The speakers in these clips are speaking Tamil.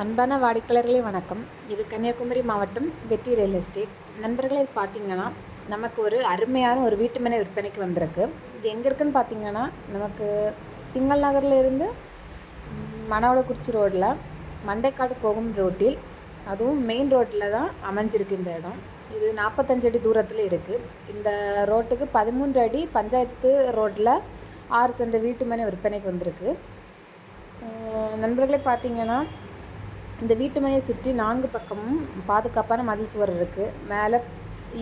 அன்பான வாடிக்கையாளர்களே வணக்கம். இது கன்னியாகுமரி மாவட்டம் வெற்றி ரியல் எஸ்டேட். நண்பர்களே பார்த்தீங்கன்னா, நமக்கு ஒரு அருமையான ஒரு வீட்டு மனை விற்பனைக்கு வந்திருக்கு. இது எங்கே இருக்குதுன்னு பார்த்தீங்கன்னா, நமக்கு திங்கள் நகர்லேருந்து மணவளக்குறிச்சி ரோட்டில் மண்டைக்காடு போகும் ரோட்டில், அதுவும் மெயின் ரோட்டில் தான் அமைஞ்சிருக்கு இந்த இடம். இது 45 அடி தூரத்தில் இருக்குது. இந்த ரோட்டுக்கு 13 அடி பஞ்சாயத்து ரோட்டில் 6 சென்ட் வீட்டு மனை விற்பனைக்கு வந்திருக்கு. நண்பர்களே பார்த்தீங்கன்னா, இந்த வீட்டு மனையை சுற்றி 4 பக்கமும் பாதுகாப்பான மதில் சுவர் இருக்குது. மேலே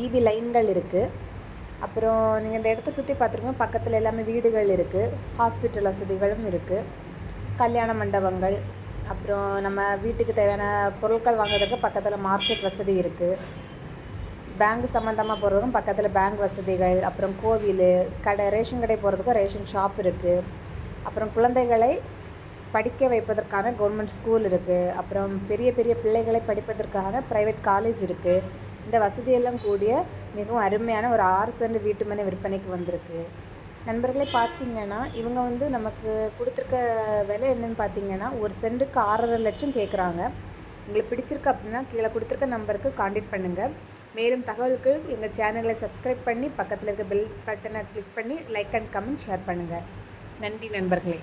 ஈபி லைன்கள் இருக்குது. அப்புறம் நீங்கள் இந்த இடத்த சுற்றி பார்த்துருங்க. பக்கத்தில் எல்லாமே வீடுகள் இருக்குது. ஹாஸ்பிட்டல் வசதிகளும் இருக்குது. கல்யாண மண்டபங்கள், அப்புறம் நம்ம வீட்டுக்கு தேவையான பொருட்கள் வாங்குறதுக்கு பக்கத்தில் மார்க்கெட் வசதி இருக்குது. பேங்க் சம்மந்தமாக போகிறதுக்கும் பக்கத்தில் பேங்க் வசதிகள், அப்புறம் கோவில், கடை, ரேஷன் கடை போகிறதுக்கும் ரேஷன் ஷாப் இருக்குது. அப்புறம் குழந்தைகளை படிக்க வைப்பதற்கான கவர்மெண்ட் ஸ்கூல் இருக்குது. அப்புறம் பெரிய பெரிய பிள்ளைகளை படிப்பதற்கான ப்ரைவேட் காலேஜ் இருக்குது. இந்த வசதியெல்லாம் கூடிய மிகவும் அருமையான ஒரு 6 சென்ட் வீட்டு மனை விற்பனைக்கு வந்திருக்கு. நண்பர்களே பார்த்தீங்கன்னா, இவங்க நமக்கு கொடுத்துருக்க விலை என்னென்னு பார்த்தீங்கன்னா, ஒரு சென்ட்டுக்கு 6.5 லட்சம் கேட்குறாங்க. உங்களுக்கு பிடிச்சிருக்கு அப்படின்னா கீழே கொடுத்துருக்க நம்பருக்கு கான்டாக்ட் பண்ணுங்கள். மேலும் தகவலுக்கு எங்கள் சேனலை சப்ஸ்கிரைப் பண்ணி பக்கத்தில் இருக்க பெல் பட்டனை கிளிக் பண்ணி லைக் அண்ட் கமெண்ட் ஷேர் பண்ணுங்கள். நன்றி நண்பர்களே.